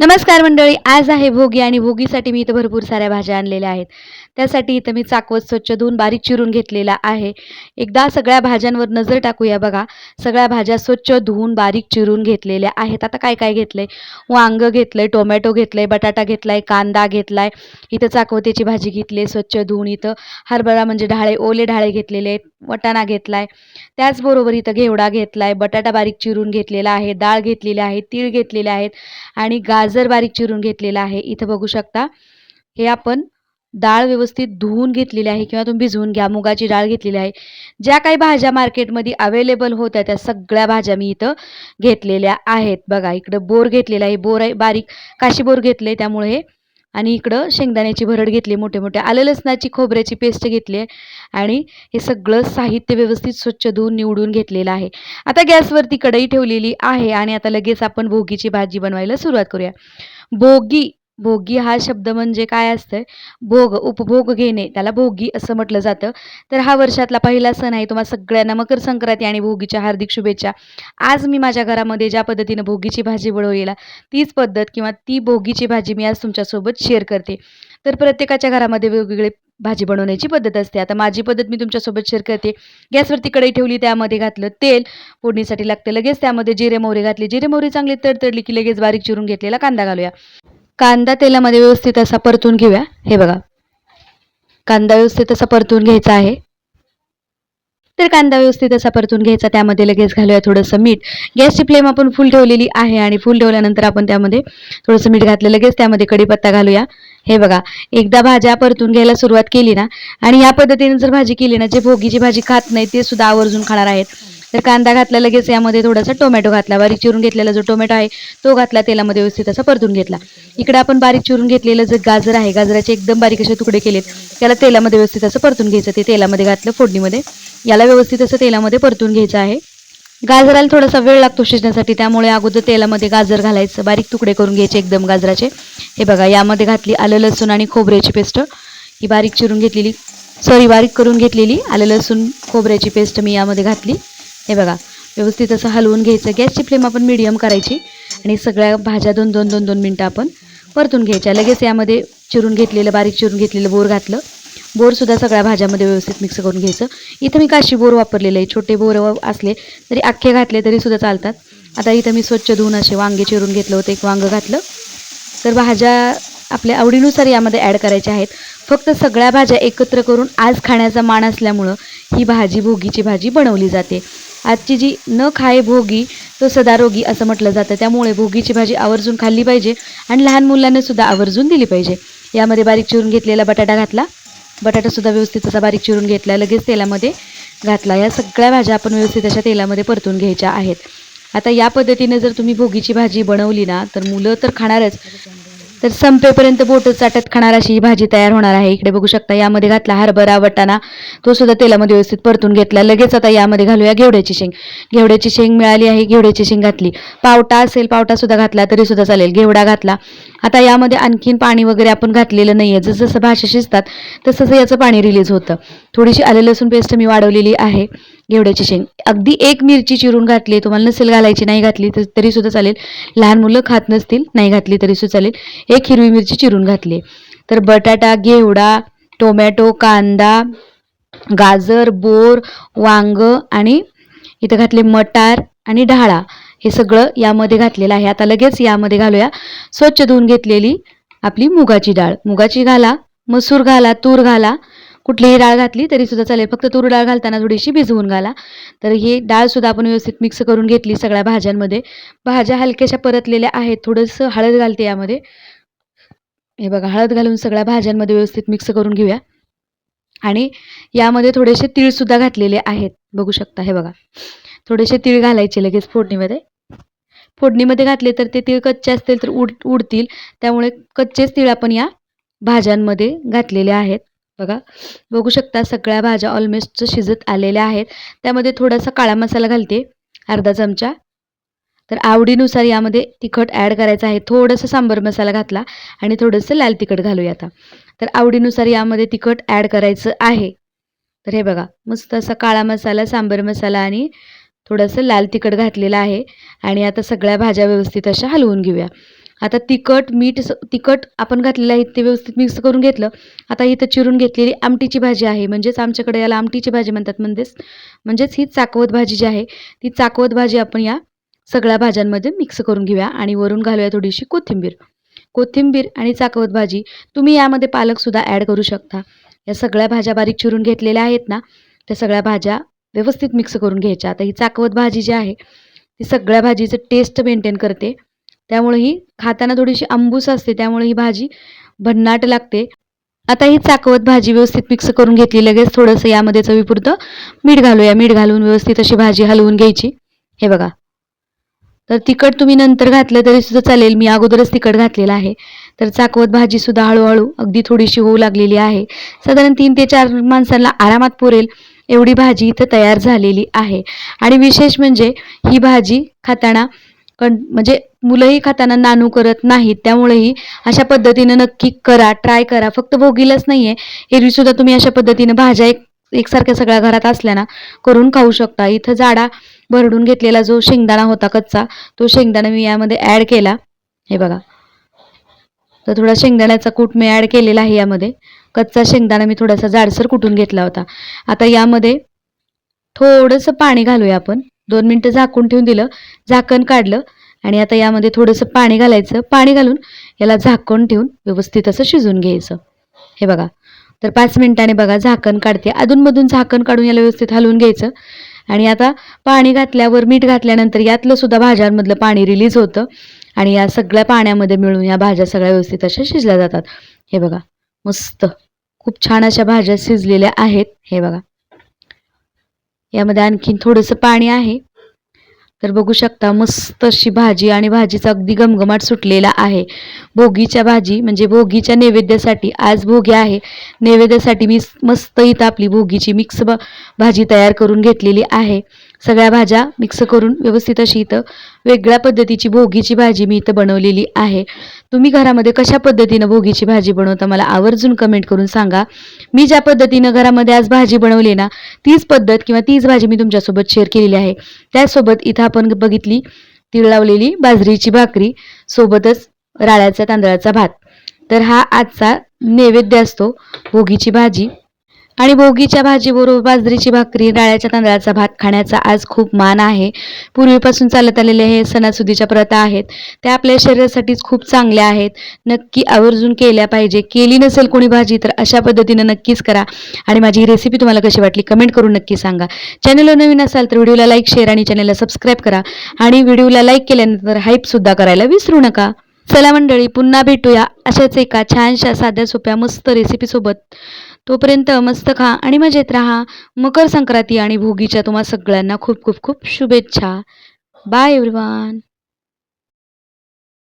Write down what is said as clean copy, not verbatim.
नमस्कार मंडळी, आज आहे भोगी आणि भोगीसाठी मी इथं भरपूर साऱ्या भाज्या आणलेल्या आहेत. त्यासाठी इथं मी चाकवत स्वच्छ धुवून बारीक चिरून घेतलेला आहे. एकदा सगळ्या भाज्यांवर नजर टाकूया बघा. सगळ्या भाज्या स्वच्छ धुवून बारीक चिरून घेतलेल्या आहेत. आता काय काय घेतलंय? वांगं घेतलंय, टोमॅटो घेतलंय, बटाटा घेतलाय, कांदा घेतलाय. इथं चाकवतेची भाजी घेतली स्वच्छ धुवून. इथं हरभरा म्हणजे ढाळे, ओले ढाळे घेतलेले आहेत. वाटाणा घेतलाय. त्याचबरोबर इथं घेवडा घेतलाय, बटाटा बारीक चिरून घेतलेला आहे, डाळ घेतलेली आहे, तीळ घेतलेले आहेत आणि गाजर बारीक चिरून घेतलेला आहे. इथं बघू शकता हे आपण डाळ व्यवस्थित धुवून घेतलेली आहे किंवा तुम्ही भिजवून घ्या. मुगाची डाळ घेतलेली आहे. ज्या काही भाज्या मार्केटमध्ये अवेलेबल होत्या त्या सगळ्या भाज्या मी इथं घेतलेल्या आहेत. बघा इकडं बोर घेतलेला आहे. बोर आहे बारीक काशी बोर घेतले त्यामुळे हे आणि इकडं शेंगदाण्याची भरड घेतली मोठे मोठे. आलं लसणाची खोबऱ्याची पेस्ट घेतली आहे आणि हे सगळं साहित्य व्यवस्थित स्वच्छ धुवून निवडून घेतलेलं आहे. आता गॅसवरती कढई ठेवलेली आहे आणि आता लगेच आपण भोगीची भाजी बनवायला सुरुवात करूया. भोगी भोगी हा शब्द म्हणजे काय असतंय? भोग, उपभोग घेणे, त्याला भोगी असं म्हटलं जातं. तर हा वर्षातला पहिला सण आहे. तुम्हा सगळ्यांना मकर संक्रांती आणि भोगीच्या हार्दिक शुभेच्छा. आज मी माझ्या घरामध्ये ज्या पद्धतीनं भोगीची भाजी बनवलेला तीच पद्धत किंवा ती भोगीची भाजी मी आज तुमच्यासोबत शेअर करते. तर प्रत्येकाच्या घरामध्ये वेगवेगळे भाजी बनवण्याची पद्धत असते. आता माझी पद्धत मी तुमच्यासोबत शेअर करते. गॅसवरती कढई ठेवली, त्यामध्ये घातलं तेल, फोडणीसाठी लागते. लगेच त्यामध्ये जिरे मोहरी घातली. जिरे मोहरी चांगली तडतडली की लगेच बारीक चिरून घेतलेला कांदा घालूया. कांदा तेलामध्ये व्यवस्थित असा परतून घेऊया. हे बघा, कांदा व्यवस्थित असा परतून घ्यायचा आहे. तर कांदा व्यवस्थित असा परतून घ्यायचा. त्यामध्ये लगेच घालूया थोडंसं मीठ. गॅसची फ्लेम आपण फुल ठेवलेली आहे आणि फुल ठेवल्यानंतर आपण त्यामध्ये थोडंसं मीठ घातलं. लगेच त्यामध्ये कढीपत्ता घालूया. हे बघा, एकदा भाज्या परतून घ्यायला सुरुवात केली ना आणि या पद्धतीने जर भाजी केली ना, जे भोगीची भाजी खात नाही ते सुद्धा आवर्जून खाणार आहेत. तर कांदा घातला, लगेच यामध्ये थोडासा टोमॅटो घातला. बारीक चिरून घेतलेला जो टोमॅटो आहे तो घातला, तेलामध्ये व्यवस्थित असा परतून घेतला. इकडे आपण बारीक चिरून घेतलेलं जे गाजर आहे, गाजराचे एकदम बारीक असे तुकडे केलेत, त्याला तेलामध्ये व्यवस्थित असं परतून घ्यायचं. ते तेलामध्ये घातलं फोडणीमध्ये. याला व्यवस्थित असं तेलामध्ये परतून घ्यायचं आहे. गाजराला थोडासा वेळ लागतो शिजण्यासाठी, त्यामुळे अगोदर तेलामध्ये गाजर घालायचं. बारीक तुकडे करून घ्यायचे एकदम गाजराचे. हे बघा, यामध्ये घातली आलं लसूण आणि खोबऱ्याची पेस्ट. ही बारीक चिरून घेतलेली बारीक करून घेतलेली आलं लसूण खोबऱ्याची पेस्ट मी यामध्ये घातली. हे बघा, व्यवस्थित असं हलवून घ्यायचं. गॅसची फ्लेम आपण मीडियम करायची आणि सगळ्या भाज्या 2-2 मिनटं आपण परतून घ्यायच्या. लगेच यामध्ये बारीक चिरून घेतलेलं बोर घातलं. बोरसुद्धा सगळ्या भाज्यामध्ये व्यवस्थित मिक्स करून घ्यायचं. इथं मी काशी बोर वापरलेलं आहे. छोटे बोर असले तरी अख्खे घातले तरीसुद्धा चालतात. आता इथं मी स्वच्छ धुवून असे वांगे चिरून घेतलं होतं, एक वांगं घातलं. तर भाज्या आपल्या आवडीनुसार यामध्ये ॲड करायच्या आहेत. फक्त सगळ्या भाज्या एकत्र करून आज खाण्याचा मान असल्यामुळं ही भाजी भोगीची भाजी बनवली जाते. आजची जी न खाये भोगी तो सदा रोगी असं म्हटलं जातं. त्यामुळे भोगीची भाजी आवर्जून खाल्ली पाहिजे आणि लहान मुलांनासुद्धा आवर्जून दिली पाहिजे. यामध्ये बारीक चिरून घेतलेला बटाटा घातला. बटाटासुद्धा व्यवस्थित असा बारीक चिरून घेतला, लगेच तेलामध्ये घातला. या सगळ्या भाज्या आपण व्यवस्थित अशा तेलामध्ये परतून घ्यायच्या आहेत. आता या पद्धतीने जर तुम्ही भोगीची भाजी बनवली ना तर मुलं तर खाणारच, तर संपेपर्यंत बोटं चाटत खाणार अशी ही भाजी तयार होणार आहे. इकडे बघू शकता, यामध्ये घातला हरभरा वाटाणा, तो सुद्धा तेलामध्ये व्यवस्थित परतून घेतला. लगेच आता यामध्ये घालूया घेवड्याची शेंग. घेवड्याची शेंग मिळाली आहे, घेवड्याची शेंग घातली. पावटा असेल पावटासुद्धा घातला तरी सुद्धा चालेल. घेवडा घातला. आता यामध्ये आणखीन पाणी वगैरे आपण घातलेलं नाही आहे. जसं भाज्या शिजतात तसं याचं पाणी रिलीज होतं. थोडीशी आलं लसूण पेस्ट मी वाढवलेली आहे. घेवड्याची शेंग अगदी एक मिरची चिरून घातली. तुम्हाला नसेल घालायची, नाही घातली तरीसुद्धा चालेल. लहान मुलं खात नसतील, नाही घातली तरीसुद्धा चालेल. एक हिरवी मिरची चिरून घातली. तर बटाटा, घेवडा, टोमॅटो, कांदा, गाजर, बोर, वांगं आणि इथं घातले मटार आणि ढाळा, हे सगळं यामध्ये घातलेलं आहे. आता लगेच यामध्ये घालूया स्वच्छ धुवून घेतलेली आपली मुगाची डाळ. मुगाची घाला, मसूर घाला, तूर घाला, कुठलीही डाळ घातली तरीसुद्धा चालेल. फक्त तूर डाळ घालताना थोडीशी भिजवून घाला. तर ही डाळसुद्धा आपण व्यवस्थित मिक्स करून घेतली सगळ्या भाज्यांमध्ये. भाज्या हलक्याशा परतलेल्या आहेत. थोडंसं हळद घालते यामध्ये. हे बघा, हळद घालून सगळ्या भाज्यांमध्ये व्यवस्थित मिक्स करून घेऊया आणि यामध्ये थोडेसे तीळसुद्धा घातलेले आहेत. बघू शकता, हे बघा, थोडेसे तीळ घालायचे लगेच फोडणीमध्ये. फोडणीमध्ये घातले तर ते तीळ कच्चे असतील तर उडतील, त्यामुळे कच्चेच तीळ आपण या भाज्यांमध्ये घातलेले आहेत. बघा, बघू शकता सगळ्या भाज्या ऑलमोस्ट शिजत आलेल्या आहेत. त्यामध्ये थोडासा काळा मसाला घालते, अर्धा चमचा. तर आवडीनुसार यामध्ये तिखट ॲड करायचं आहे. थोडंसं सांबर मसाला घातला आणि थोडंसं लाल तिखट घालूया आता. तर आवडीनुसार यामध्ये तिखट ॲड करायचं आहे. तर हे बघा, मस्त असा काळा मसाला, सांबर मसाला आणि थोडंसं लाल तिखट घातलेलं आहे आणि आता सगळ्या भाज्या व्यवस्थित अशा हलवून घेऊया. आता तिखट आपण घातलेलं आहे ते व्यवस्थित मिक्स करून घेतलं. आता इथं चिरून घेतलेली आमटीची भाजी आहे, म्हणजेच आमच्याकडे याला आमटीची भाजी म्हणतात. म्हणजेच ही चाकवत भाजी जी आहे, ती चाकवत भाजी आपण या सगळ्या भाज्यांमध्ये मिक्स करून घेऊया आणि वरून घालूया थोडीशी कोथिंबीर आणि चाकवत भाजी. तुम्ही यामध्ये पालकसुद्धा ॲड करू शकता. या सगळ्या भाज्या बारीक चिरून घेतलेल्या आहेत ना, त्या सगळ्या भाज्या व्यवस्थित मिक्स करून घ्यायच्या. आता ही चाकवत भाजी जी आहे, ती सगळ्या भाजीचं टेस्ट मेंटेन करते. त्यामुळे ही खाताना थोडीशी आंबूस असते, त्यामुळे ही भाजी भन्नाट लागते. आता ही चाकवत भाजी व्यवस्थित मिक्स करून घेतली. लगेच थोडंसं यामध्ये चवीपुरतं मीठ घालूया. मीठ घालून व्यवस्थित अशी भाजी हलवून घ्यायची. हे बघा. तर तिखट तुम्ही नंतर घातलं तरी सुद्धा चालेल. मी अगोदरच तिखट घातलेलं आहे. तर चाकवत भाजीसुद्धा हळूहळू अगदी थोडीशी होऊ लागलेली आहे. साधारण 3 ते 4 माणसांना आरामात पुरेल एवढी भाजी इथं तयार झालेली आहे. आणि विशेष म्हणजे ही भाजी खाताना म्हणजे मुलंही खाताना नानू करत नाहीत. त्यामुळेही अशा पद्धतीनं नक्की करा, ट्राय करा. फक्त भोगीलाच नाही आहे, एरवीसुद्धा तुम्ही अशा पद्धतीनं भाज्या एकसारख्या सगळ्या घरात असल्या ना, करून खाऊ शकता. इथं जाडा भरडून घेतलेला जो शेंगदाणा होता कच्चा, तो शेंगदाणा मी यामध्ये ॲड केला. हे बघा. तर थोडा शेंगदाण्याचा कूट मी ॲड केलेला आहे यामध्ये. कच्चा शेंगदाणा मी थोडासा जाडसर कुटून घेतला होता. आता यामध्ये थोडंसं पाणी घालूया आपण. 2 मिनिटं झाकून ठेवून दिलं, झाकण काढलं आणि आता यामध्ये थोडंसं पाणी घालायचं. पाणी घालून याला झाकून ठेवून व्यवस्थित असं शिजवून घ्यायचं. हे बघा. तर 5 मिनिटांनी बघा झाकण काढते. अधूनमधून झाकण काढून याला व्यवस्थित हलवून घ्यायचं. आणि आता पाणी घातल्यावर मीठ घातल्यानंतर यातलं सुद्धा भाज्यांमधलं पाणी रिलीज होतं आणि या सगळ्या पाण्यामध्ये मिळून या भाज्या सगळ्या व्यवस्थित अशा शिजल्या जातात. हे बघा. मस्त खूप छान अशा भाज्या शिजलेल्या आहेत. हे बघा. यामध्ये आणखीन थोडंसं पाणी आहे. तर बघू शकता मस्त अशी भाजी आणि भाजीचा अगदी घमघमाट सुटलेला आहे. भोगीच्या भाजी म्हणजे भोगीच्या नैवेद्यासाठी आज भोगी आहे. नैवेद्यासाठी मी मस्त इथं आपली भोगीची मिक्स भाजी तयार करून घेतलेली आहे. सगळ्या भाज्या मिक्स करून व्यवस्थित अशी इथं वेगळ्या पद्धतीची भोगीची भाजी मी इथं बनवलेली आहे. तुम्ही घरामध्ये कशा पद्धतीनं भोगीची भाजी बनवता मला आवर्जून कमेंट करून सांगा. मी ज्या पद्धतीनं घरामध्ये आज भाजी बनवली ना, तीच पद्धत किंवा तीच भाजी मी तुमच्यासोबत शेअर केलेली आहे. त्यासोबत इथं आपण बघितली तीळ लावलेली बाजरीची भाकरी, सोबतच राळ्याच्या तांदळाचा भात. तर हा आजचा नैवेद्य असतो भोगीची भाजी. आणि भोगीच्या भाजीबरोबर बाजरीची भाकरी, डाळ्याच्या तांदळाचा भात खाण्याचा आज खूप मान आहे. पूर्वीपासून चालत आलेले हे सणासुदीच्या प्रथा आहेत, त्या आपल्या शरीरासाठीच खूप चांगल्या आहेत. नक्की आवर्जून केल्या पाहिजे. केली नसेल कोणी भाजी तर अशा पद्धतीनं नक्कीच करा. आणि माझी ही रेसिपी तुम्हाला कशी वाटली कमेंट करून नक्की सांगा. चॅनलवर नवीन असाल तर व्हिडिओला लाईक, शेअर आणि चॅनलला सबस्क्राईब करा. आणि व्हिडिओला लाईक केल्यानंतर हाईपसुद्धा करायला विसरू नका. चला मंडळी, पुन्हा भेटूया अशाच एका छानशा साध्या सोप्या मस्त रेसिपीसोबत. तोपर्यंत मस्त खा आणि मजेत राहा. मकर संक्रांती आणि भोगीच्या तुम्हा सगळ्यांना खूप खूप खूप शुभेच्छा. Bye everyone.